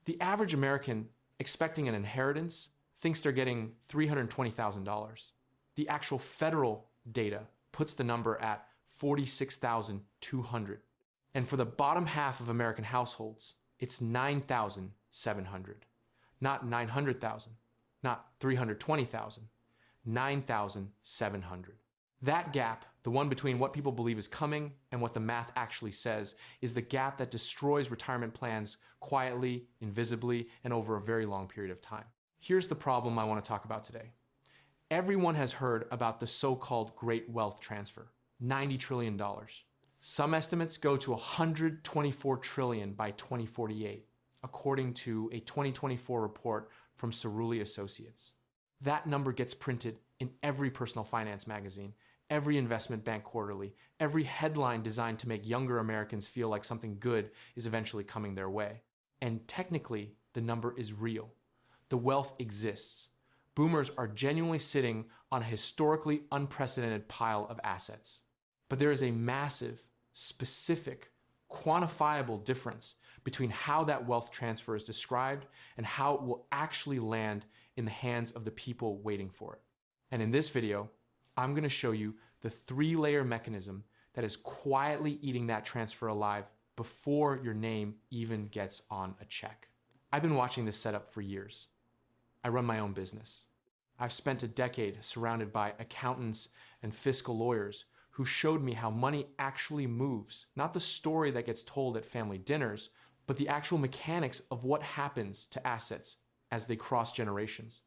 The average American expecting an inheritance thinks they're getting $320,000. The actual federal data puts the number at $46,200. And for the bottom half of American households, it's $9,700. Not $900,000, not $320,000, $9,700. That gap, the one between what people believe is coming and what the math actually says, is the gap that destroys retirement plans quietly, invisibly, and over a very long period of time. Here's the problem I want to talk about today. Everyone has heard about the so-called great wealth transfer, $90 trillion. Some estimates go to $124 trillion by 2048, according to a 2024 report from Cerulli Associates. That number gets printed in every personal finance magazine, every investment bank quarterly, every headline designed to make younger Americans feel like something good is eventually coming their way. And technically, the number is real. The wealth exists. Boomers are genuinely sitting on a historically unprecedented pile of assets. But there is a massive, specific, quantifiable difference between how that wealth transfer is described and how it will actually land in the hands of the people waiting for it. And in this video, I'm going to show you the 3-layer mechanism that is quietly eating that transfer alive before your name even gets on a check. I've been watching this setup for years. I run my own business. I've spent a decade surrounded by accountants and fiscal lawyers who showed me how money actually moves, not the story that gets told at family dinners, but the actual mechanics of what happens to assets as they cross generations.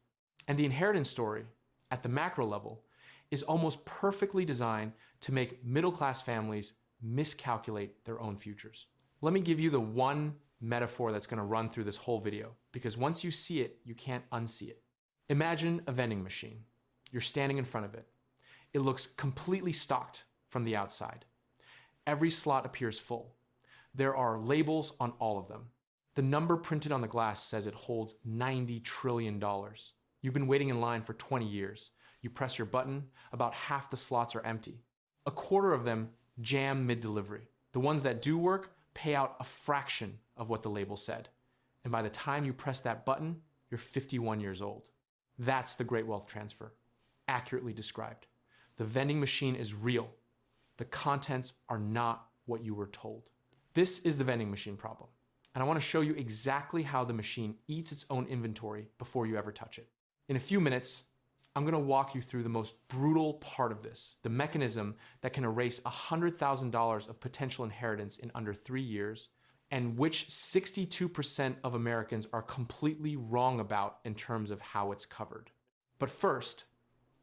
And the inheritance story, at the macro level, is almost perfectly designed to make middle-class families miscalculate their own futures. Let me give you the one metaphor that's going to run through this whole video, because once you see it, you can't unsee it. Imagine a vending machine. You're standing in front of it. It looks completely stocked from the outside. Every slot appears full. There are labels on all of them. The number printed on the glass says it holds $90 trillion. You've been waiting in line for 20 years. You press your button, about half the slots are empty. A quarter of them jam mid-delivery. The ones that do work pay out a fraction of what the label said. And by the time you press that button, you're 51 years old. That's the great wealth transfer, accurately described. The vending machine is real. The contents are not what you were told. This is the vending machine problem. And I want to show you exactly how the machine eats its own inventory before you ever touch it. In a few minutes, I'm going to walk you through the most brutal part of this, the mechanism that can erase $100,000 of potential inheritance in under 3 years, and which 62% of Americans are completely wrong about in terms of how it's covered. But first,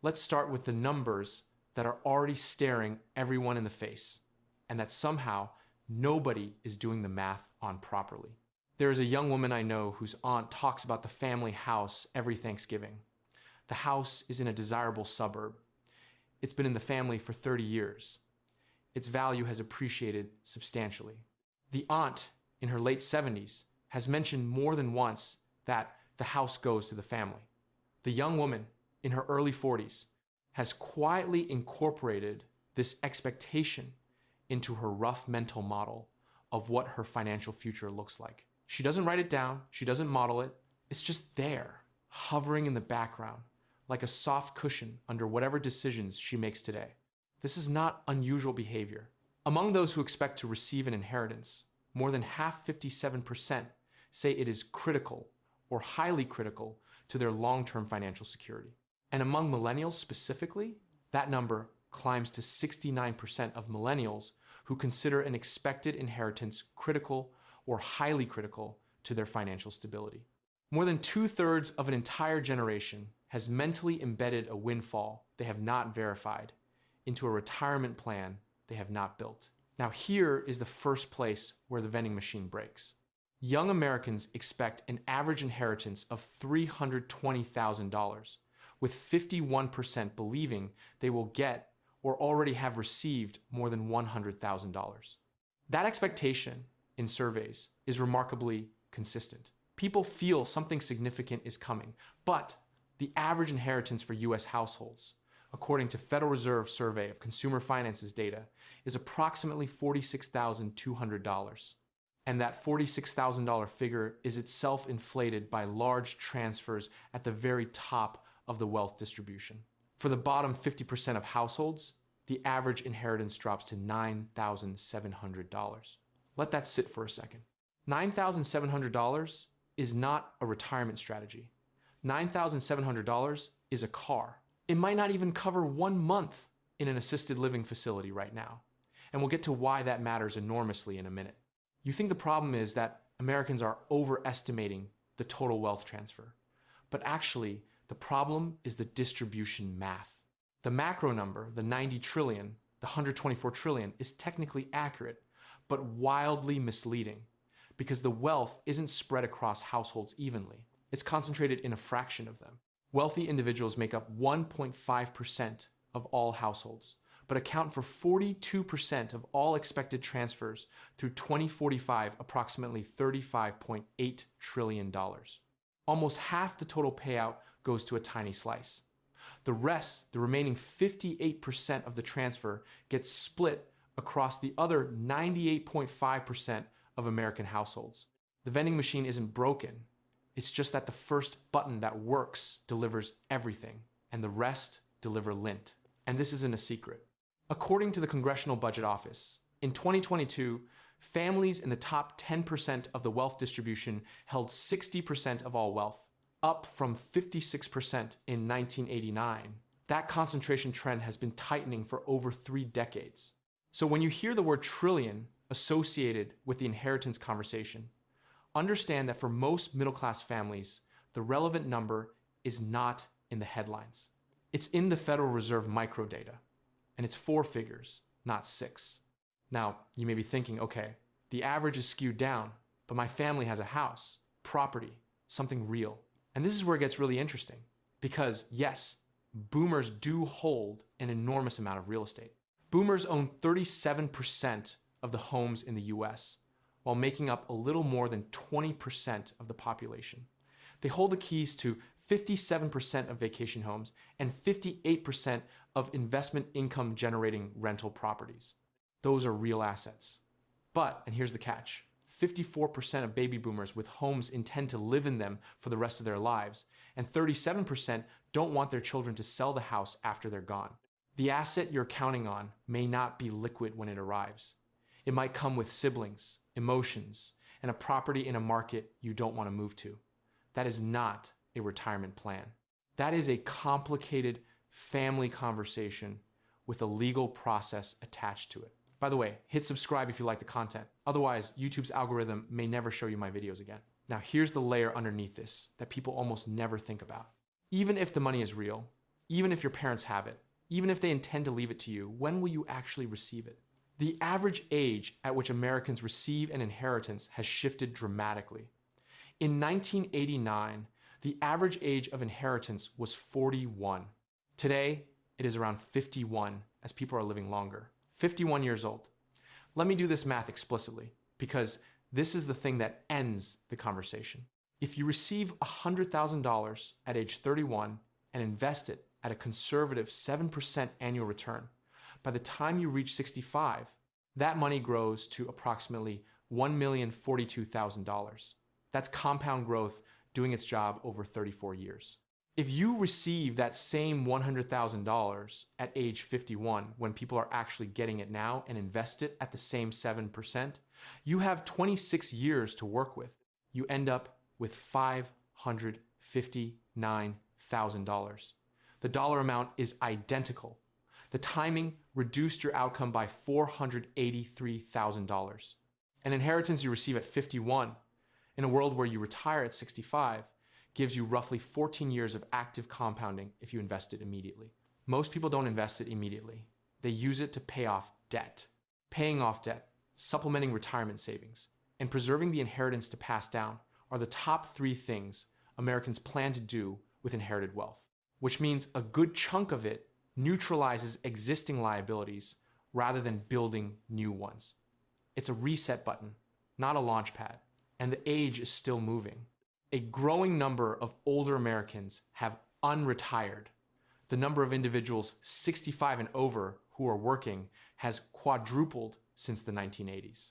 let's start with the numbers that are already staring everyone in the face, and that somehow nobody is doing the math on properly. There is a young woman I know whose aunt talks about the family house every Thanksgiving. The house is in a desirable suburb. It's been in the family for 30 years. Its value has appreciated substantially. The aunt, in her late 70s, has mentioned more than once that the house goes to the family. The young woman, in her early 40s, has quietly incorporated this expectation into her rough mental model of what her financial future looks like. She doesn't write it down, she doesn't model it, it's just there, hovering in the background, like a soft cushion under whatever decisions she makes today. This is not unusual behavior. Among those who expect to receive an inheritance, more than half, 57%, say it is critical or highly critical to their long-term financial security. And among millennials specifically, that number climbs to 69% of millennials who consider an expected inheritance critical or highly critical to their financial stability. More than 2/3 of an entire generation has mentally embedded a windfall they have not verified into a retirement plan they have not built. Now here is the first place where the vending machine breaks. Young Americans expect an average inheritance of $320,000, with 51% believing they will get or already have received more than $100,000. That expectation in surveys is remarkably consistent. People feel something significant is coming, but the average inheritance for US households, according to Federal Reserve Survey of Consumer Finance's data, is approximately $46,200. And that $46,000 figure is itself inflated by large transfers at the very top of the wealth distribution. For the bottom 50% of households, the average inheritance drops to $9,700. Let that sit for a second. $9,700 is not a retirement strategy. $9,700 is a car. It might not even cover 1 month in an assisted living facility right now. And we'll get to why that matters enormously in a minute. You think the problem is that Americans are overestimating the total wealth transfer. But actually, the problem is the distribution math. The macro number, the 90 trillion, the 124 trillion, is technically accurate, but wildly misleading because the wealth isn't spread across households evenly. It's concentrated in a fraction of them. Wealthy individuals make up 1.5% of all households, but account for 42% of all expected transfers through 2045, approximately $35.8 trillion. Almost half the total payout goes to a tiny slice. The rest, the remaining 58% of the transfer, gets split across the other 98.5% of American households. The vending machine isn't broken. It's just that the first button that works delivers everything, and the rest deliver lint. And this isn't a secret. According to the Congressional Budget Office, in 2022, families in the top 10% of the wealth distribution held 60% of all wealth, up from 56% in 1989. That concentration trend has been tightening for over 3 decades. So when you hear the word trillion associated with the inheritance conversation, understand that for most middle-class families, the relevant number is not in the headlines. It's in the Federal Reserve microdata, and it's 4 figures, not 6. Now, you may be thinking, okay, the average is skewed down, but my family has a house, property, something real. And this is where it gets really interesting, because yes, boomers do hold an enormous amount of real estate. Boomers own 37% of the homes in the US, while making up a little more than 20% of the population. They hold the keys to 57% of vacation homes and 58% of investment income generating rental properties. Those are real assets. But, and here's the catch, 54% of baby boomers with homes intend to live in them for the rest of their lives, and 37% don't want their children to sell the house after they're gone. The asset you're counting on may not be liquid when it arrives. It might come with siblings, emotions, and a property in a market you don't want to move to. That is not a retirement plan. That is a complicated family conversation with a legal process attached to it. By the way, hit subscribe if you like the content. Otherwise, YouTube's algorithm may never show you my videos again. Now here's the layer underneath this that people almost never think about. Even if the money is real, even if your parents have it, even if they intend to leave it to you, when will you actually receive it? The average age at which Americans receive an inheritance has shifted dramatically. In 1989, the average age of inheritance was 41. Today, it is around 51 as people are living longer. 51 years old. Let me do this math explicitly, because this is the thing that ends the conversation. If you receive $100,000 at age 31 and invest it at a conservative 7% annual return, by the time you reach 65, that money grows to approximately $1,042,000. That's compound growth doing its job over 34 years. If you receive that same $100,000 at age 51 when people are actually getting it now and invest it at the same 7%, you have 26 years to work with. You end up with $559,000. The dollar amount is identical. The timing reduced your outcome by $483,000. An inheritance you receive at 51, in a world where you retire at 65, gives you roughly 14 years of active compounding if you invest it immediately. Most people don't invest it immediately. They use it to pay off debt. Paying off debt, supplementing retirement savings, and preserving the inheritance to pass down are the top 3 things Americans plan to do with inherited wealth, which means a good chunk of it neutralizes existing liabilities rather than building new ones. It's a reset button, not a launch pad, and the age is still moving. A growing number of older Americans have unretired. The number of individuals 65 and over who are working has quadrupled since the 1980s.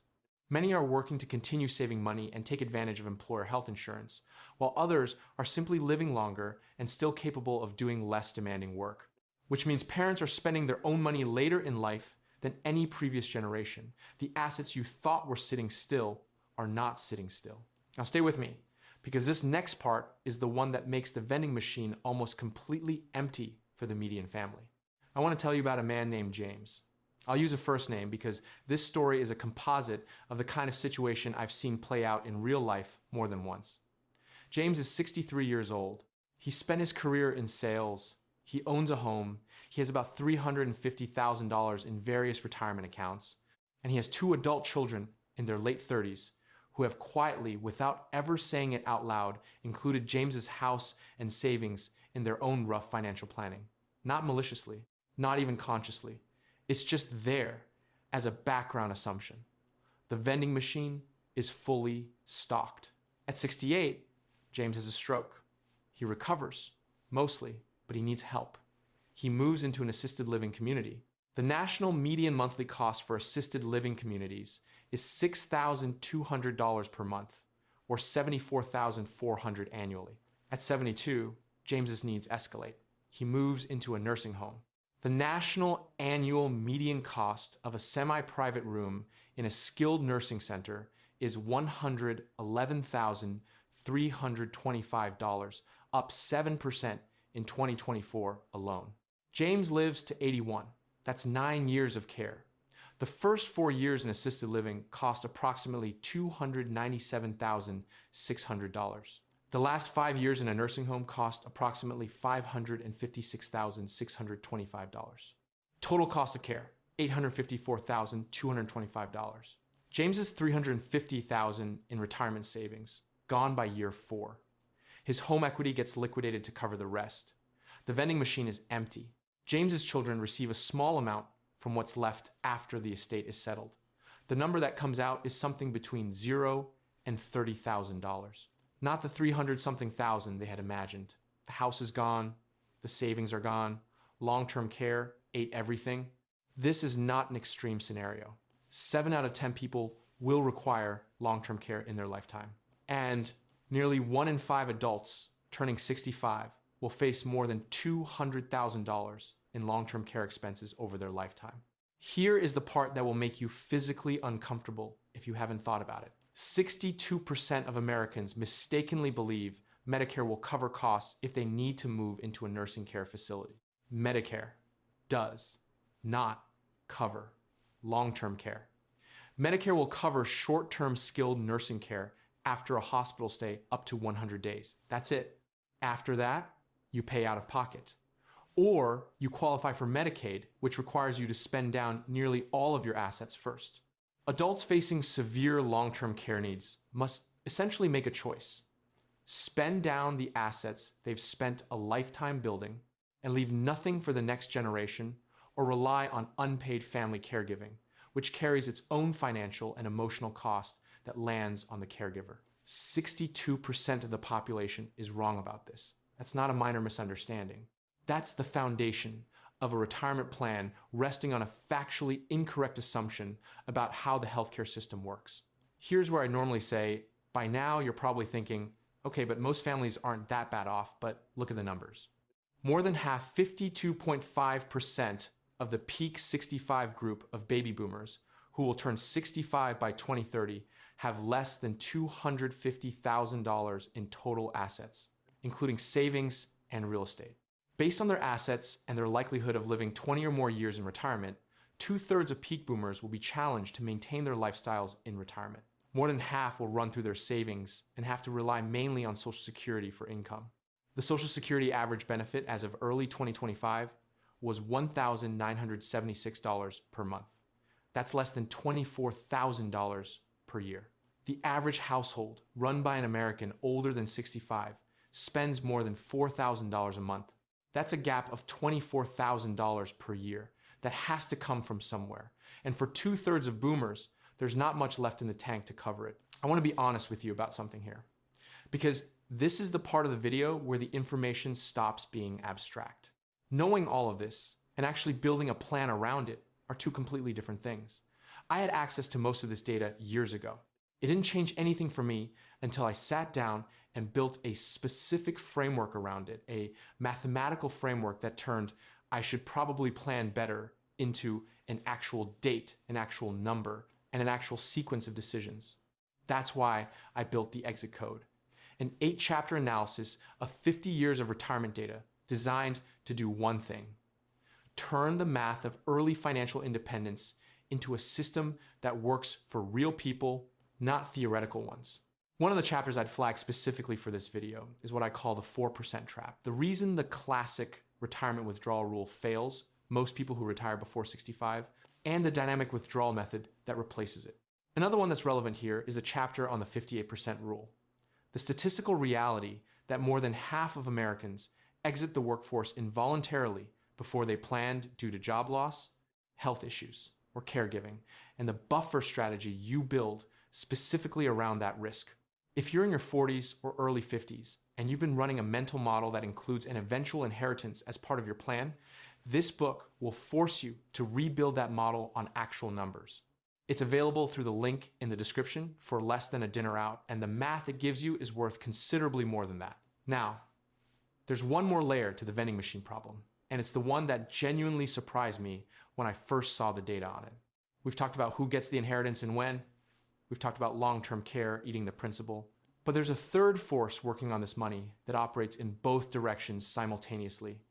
Many are working to continue saving money and take advantage of employer health insurance, while others are simply living longer and still capable of doing less demanding work. Which means parents are spending their own money later in life than any previous generation. The assets you thought were sitting still are not sitting still. Now stay with me, because this next part is the one that makes the vending machine almost completely empty for the median family. I want to tell you about a man named James. I'll use a first name because this story is a composite of the kind of situation I've seen play out in real life more than once. James is 63 years old. He spent his career in sales. He owns a home. He has about $350,000 in various retirement accounts. And he has 2 adult children in their late 30s who have quietly, without ever saying it out loud, included James's house and savings in their own rough financial planning. Not maliciously, not even consciously. It's just there as a background assumption. The vending machine is fully stocked. At 68, James has a stroke. He recovers, mostly, but he needs help. He moves into an assisted living community. The national median monthly cost for assisted living communities is $6,200 per month, or $74,400 annually. At 72, James's needs escalate. He moves into a nursing home. The national annual median cost of a semi-private room in a skilled nursing center is $111,325, up 7% in 2024 alone. James lives to 81. That's 9 years of care. The first 4 years in assisted living cost approximately $297,600. The last 5 years in a nursing home cost approximately $556,625. Total cost of care, $854,225. James's $350,000 in retirement savings, gone by year 4. His home equity gets liquidated to cover the rest. The vending machine is empty. James's children receive a small amount from what's left after the estate is settled. The number that comes out is something between $0 and $30,000. Not the 300-something thousand they had imagined. The house is gone, the savings are gone, long-term care ate everything. This is not an extreme scenario. 7 out of 10 people will require long-term care in their lifetime. And nearly 1 in 5 adults turning 65 will face more than $200,000 in long-term care expenses over their lifetime. Here is the part that will make you physically uncomfortable if you haven't thought about it. 62% of Americans mistakenly believe Medicare will cover costs if they need to move into a nursing care facility. Medicare does not cover long-term care. Medicare will cover short-term skilled nursing care after a hospital stay up to 100 days. That's it. After that, you pay out of pocket. Or you qualify for Medicaid, which requires you to spend down nearly all of your assets first. Adults facing severe long-term care needs must essentially make a choice. Spend down the assets they've spent a lifetime building and leave nothing for the next generation, or rely on unpaid family caregiving, which carries its own financial and emotional cost that lands on the caregiver. 62% of the population is wrong about this. That's not a minor misunderstanding. That's the foundation of a retirement plan resting on a factually incorrect assumption about how the healthcare system works. Here's where I normally say, by now you're probably thinking, okay, but most families aren't that bad off, but look at the numbers. More than half, 52.5% of the peak 65 group of baby boomers who will turn 65 by 2030 have less than $250,000 in total assets, including savings and real estate. Based on their assets and their likelihood of living 20 or more years in retirement, 2/3 of peak boomers will be challenged to maintain their lifestyles in retirement. More than half will run through their savings and have to rely mainly on Social Security for income. The Social Security average benefit as of early 2025 was $1,976 per month. That's less than $24,000 per year. The average household run by an American older than 65 spends more than $4,000 a month. That's a gap of $24,000 per year that has to come from somewhere. And for 2/3 of boomers, there's not much left in the tank to cover it. I want to be honest with you about something here, because this is the part of the video where the information stops being abstract. Knowing all of this and actually building a plan around it are two completely different things. I had access to most of this data years ago. It didn't change anything for me until I sat down and built a specific framework around it, a mathematical framework that turned "I should probably plan better" into an actual date, an actual number, and an actual sequence of decisions. That's why I built the exit code, an 8-chapter analysis of 50 years of retirement data designed to do one thing: turn the math of early financial independence into a system that works for real people, not theoretical ones. One of the chapters I'd flag specifically for this video is what I call the 4% trap. The reason the classic retirement withdrawal rule fails most people who retire before 65, and the dynamic withdrawal method that replaces it. Another one that's relevant here is the chapter on the 58% rule. The statistical reality that more than half of Americans exit the workforce involuntarily before they planned due to job loss, health issues, or caregiving, and the buffer strategy you build specifically around that risk. If you're in your 40s or early 50s and you've been running a mental model that includes an eventual inheritance as part of your plan, this book will force you to rebuild that model on actual numbers. It's available through the link in the description for less than a dinner out, and the math it gives you is worth considerably more than that. Now, there's one more layer to the vending machine problem, and it's the one that genuinely surprised me when I first saw the data on it. We've talked about who gets the inheritance and when. We've talked about long-term care eating the principal. But there's a third force working on this money that operates in both directions simultaneously,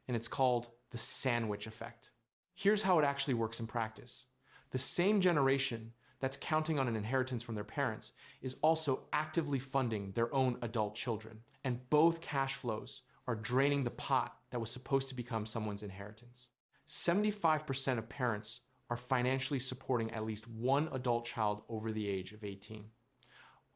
and it's called the sandwich effect. Here's how it actually works in practice. The same generation that's counting on an inheritance from their parents is also actively funding their own adult children, and both cash flows are draining the pot that was supposed to become someone's inheritance. 75% of parents are financially supporting at least one adult child over the age of 18.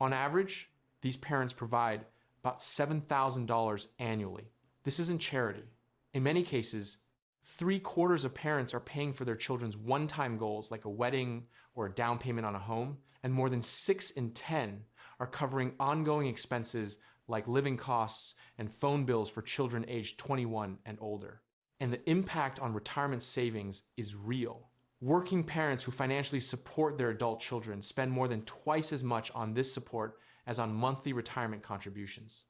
On average, these parents provide about $7,000 annually. This isn't charity. In many cases, 3/4 of parents are paying for their children's one-time goals like a wedding or a down payment on a home, and more than 6 in 10 are covering ongoing expenses like living costs and phone bills for children aged 21 and older. And the impact on retirement savings is real. Working parents who financially support their adult children spend more than twice as much on this support as on monthly retirement contributions.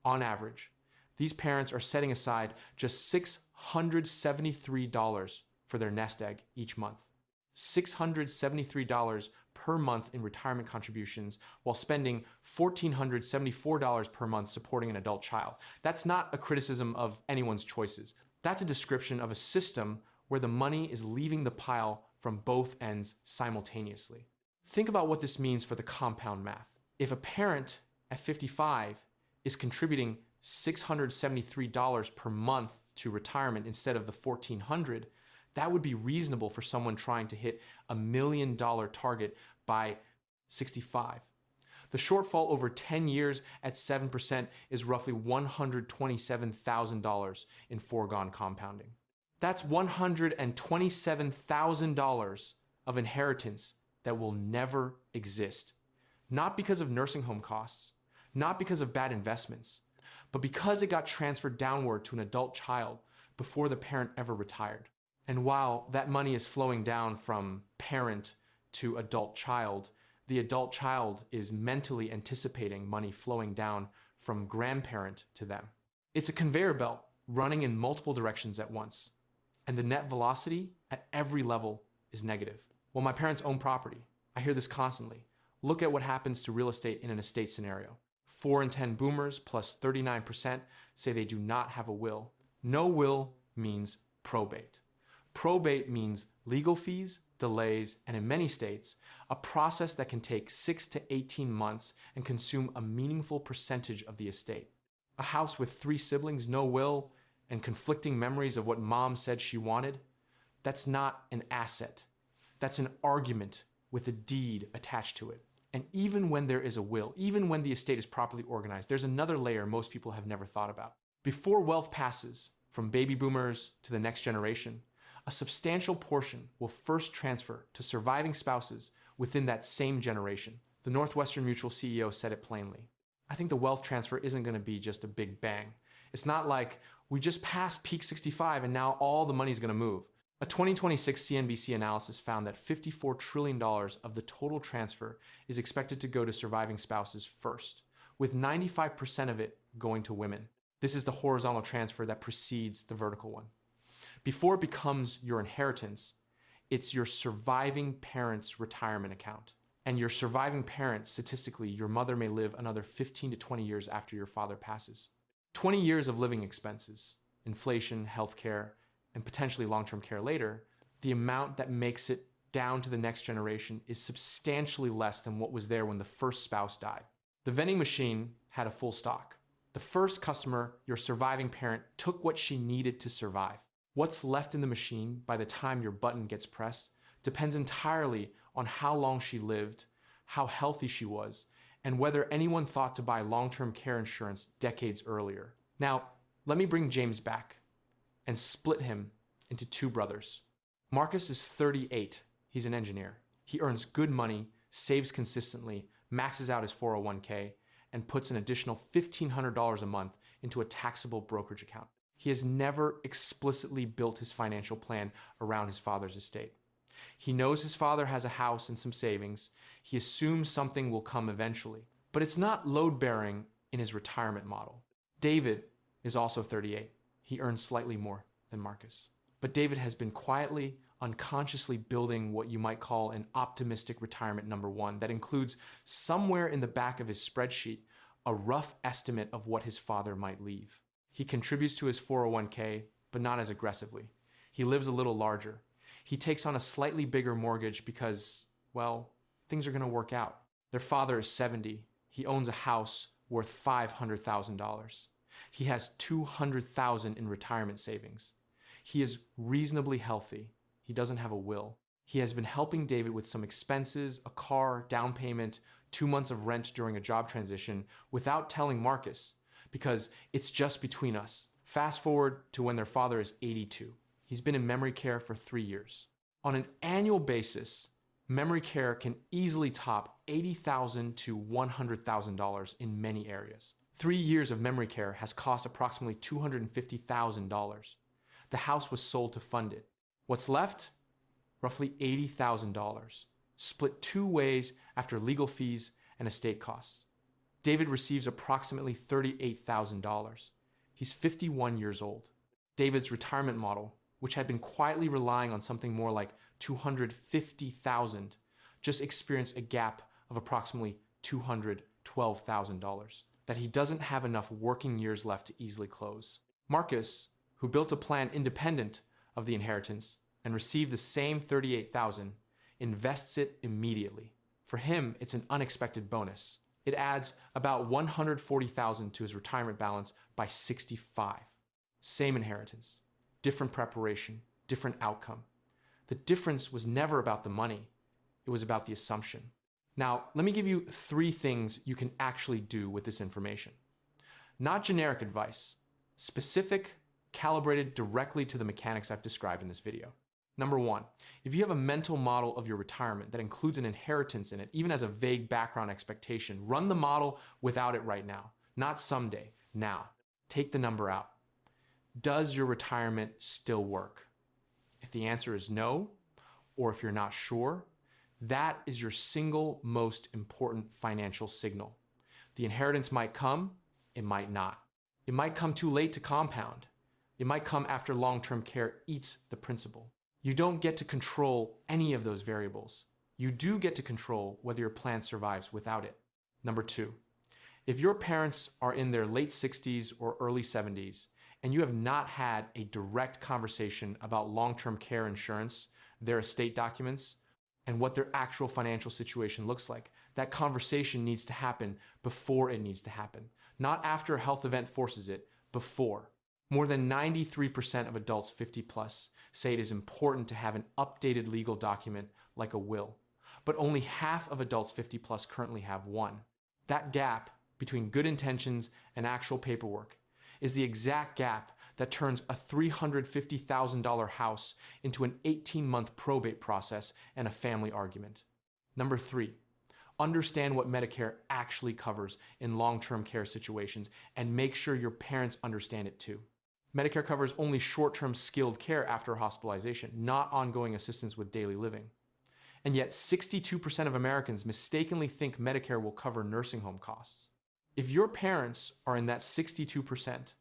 On average, these parents are setting aside just $673 for their nest egg each month. $673 per month in retirement contributions while spending $1,474 per month supporting an adult child. That's not a criticism of anyone's choices. That's a description of a system where the money is leaving the pile from both ends simultaneously. Think about what this means for the compound math. If a parent at 55 is contributing $673 per month to retirement instead of the $1,400, that would be reasonable for someone trying to hit a $1 million target by 65. The shortfall over 10 years at 7% is roughly $127,000 in foregone compounding. That's $127,000 of inheritance that will never exist. Not because of nursing home costs, not because of bad investments, but because it got transferred downward to an adult child before the parent ever retired. And while that money is flowing down from parent to adult child, the adult child is mentally anticipating money flowing down from grandparent to them. It's a conveyor belt running in multiple directions at once, and the net velocity at every level is negative. Well, my parents own property. I hear this constantly. Look at what happens to real estate in an estate scenario. 4 in 10 boomers plus 39% say they do not have a will. No will means probate. Probate means legal fees, delays, and in many states, a process that can take 6 to 18 months and consume a meaningful percentage of the estate. A house with 3 siblings, no will, and conflicting memories of what mom said she wanted, that's not an asset. That's an argument with a deed attached to it. And even when there is a will, even when the estate is properly organized, there's another layer most people have never thought about. Before wealth passes from baby boomers to the next generation, a substantial portion will first transfer to surviving spouses within that same generation. The Northwestern Mutual CEO said it plainly. I think the wealth transfer isn't going to be just a big bang. It's not like we just passed peak 65 and now all the money is going to move. A 2026 CNBC analysis found that $54 trillion of the total transfer is expected to go to surviving spouses first, with 95% of it going to women. This is the horizontal transfer that precedes the vertical one. Before it becomes your inheritance, it's your surviving parent's retirement account. And your surviving parent, statistically, your mother may live another 15 to 20 years after your father passes. 20 years of living expenses, inflation, healthcare, and potentially long-term care later, the amount that makes it down to the next generation is substantially less than what was there when the first spouse died. The vending machine had a full stock. The first customer, your surviving parent, took what she needed to survive. What's left in the machine by the time your button gets pressed depends entirely on how long she lived, how healthy she was, and whether anyone thought to buy long-term care insurance decades earlier. Now, let me bring James back and split him into two brothers. Marcus is 38. He's an engineer. He earns good money, saves consistently, maxes out his 401k, and puts an additional $1,500 a month into a taxable brokerage account. He has never explicitly built his financial plan around his father's estate. He knows his father has a house and some savings. He assumes something will come eventually, but it's not load-bearing in his retirement model. David is also 38. He earns slightly more than Marcus. But David has been quietly, unconsciously building what you might call an optimistic retirement number one that includes somewhere in the back of his spreadsheet a rough estimate of what his father might leave. He contributes to his 401k, but not as aggressively. He lives a little larger. He takes on a slightly bigger mortgage because, well, things are going to work out. Their father is 70. He owns a house worth $500,000. He has $200,000 in retirement savings. He is reasonably healthy. He doesn't have a will. He has been helping David with some expenses, a car, down payment, 2 months of rent during a job transition without telling Marcus, because it's just between us. Fast forward to when their father is 82. He's been in memory care for 3 years. On an annual basis, memory care can easily top $80,000 to $100,000 in many areas. 3 years of memory care has cost approximately $250,000. The house was sold to fund it. What's left? Roughly $80,000, split 2 ways after legal fees and estate costs. David receives approximately $38,000. He's 51 years old. David's retirement model, which had been quietly relying on something more like $250,000, just experienced a gap of approximately $212,000 that he doesn't have enough working years left to easily close. Marcus, who built a plan independent of the inheritance and received the same $38,000, invests it immediately. For him, it's an unexpected bonus. It adds about $140,000 to his retirement balance by 65. Same inheritance, different preparation, different outcome. The difference was never about the money. It was about the assumption. Now, let me give you 3 things you can actually do with this information. Not generic advice, specific, calibrated directly to the mechanics I've described in this video. Number 1, if you have a mental model of your retirement that includes an inheritance in it, even as a vague background expectation, run the model without it right now. Not someday, now. Take the number out. Does your retirement still work? If the answer is no, or if you're not sure, that is your single most important financial signal. The inheritance might come, it might not. It might come too late to compound. It might come after long-term care eats the principal. You don't get to control any of those variables. You do get to control whether your plan survives without it. Number 2, if your parents are in their late 60s or early 70s, and you have not had a direct conversation about long-term care insurance, their estate documents, and what their actual financial situation looks like, that conversation needs to happen before it needs to happen. Not after a health event forces it, before. More than 93% of adults 50 plus say it is important to have an updated legal document like a will, but only half of adults 50 plus currently have one. That gap between good intentions and actual paperwork is the exact gap that turns a $350,000 house into an 18-month probate process and a family argument. Number 3, understand what Medicare actually covers in long-term care situations and make sure your parents understand it too. Medicare covers only short-term skilled care after hospitalization, not ongoing assistance with daily living. And yet 62% of Americans mistakenly think Medicare will cover nursing home costs. If your parents are in that 62%,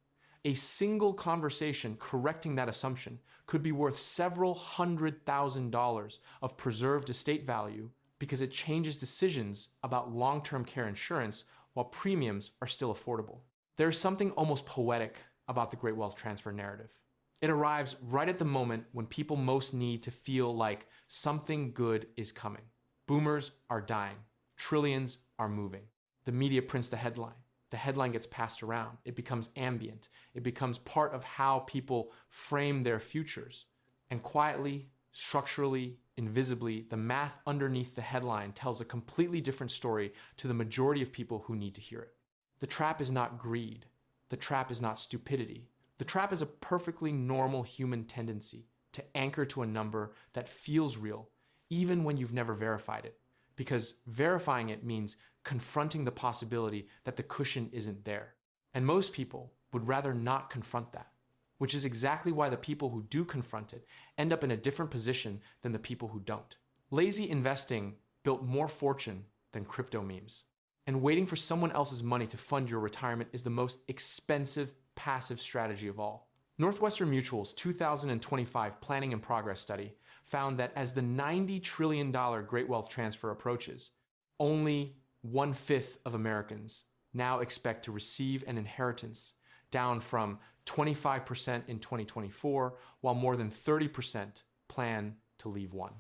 a single conversation correcting that assumption could be worth several $100,000 of preserved estate value because it changes decisions about long-term care insurance while premiums are still affordable. There is something almost poetic about the Great Wealth Transfer narrative. It arrives right at the moment when people most need to feel like something good is coming. Boomers are dying. Trillions are moving. The media prints the headline. The headline gets passed around. It becomes ambient. It becomes part of how people frame their futures. And quietly, structurally, invisibly, the math underneath the headline tells a completely different story to the majority of people who need to hear it. The trap is not greed. The trap is not stupidity. The trap is a perfectly normal human tendency to anchor to a number that feels real, even when you've never verified it. Because verifying it means confronting the possibility that the cushion isn't there. And most people would rather not confront that, which is exactly why the people who do confront it end up in a different position than the people who don't. Lazy investing built more fortune than crypto memes. And waiting for someone else's money to fund your retirement is the most expensive passive strategy of all. Northwestern Mutual's 2025 Planning and Progress study found that as the $90 trillion Great Wealth Transfer approaches, only 1/5 of Americans now expect to receive an inheritance, down from 25% in 2024, while more than 30% plan to leave one.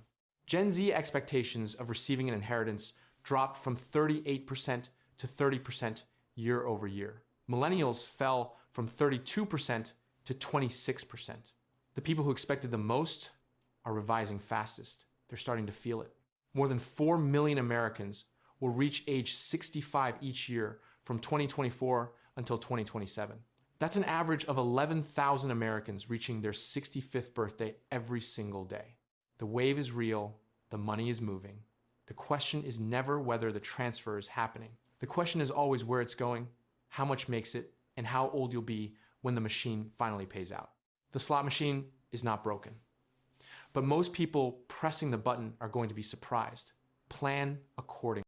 Gen Z expectations of receiving an inheritance dropped from 38% to 30% year over year. Millennials fell from 32% to 26%. The people who expected the most are revising fastest. They're starting to feel it. More than 4 million Americans will reach age 65 each year from 2024 until 2027. That's an average of 11,000 Americans reaching their 65th birthday every single day. The wave is real. The money is moving. The question is never whether the transfer is happening. The question is always where it's going, how much makes it, and how old you'll be when the machine finally pays out. The slot machine is not broken. But most people pressing the button are going to be surprised. Plan accordingly.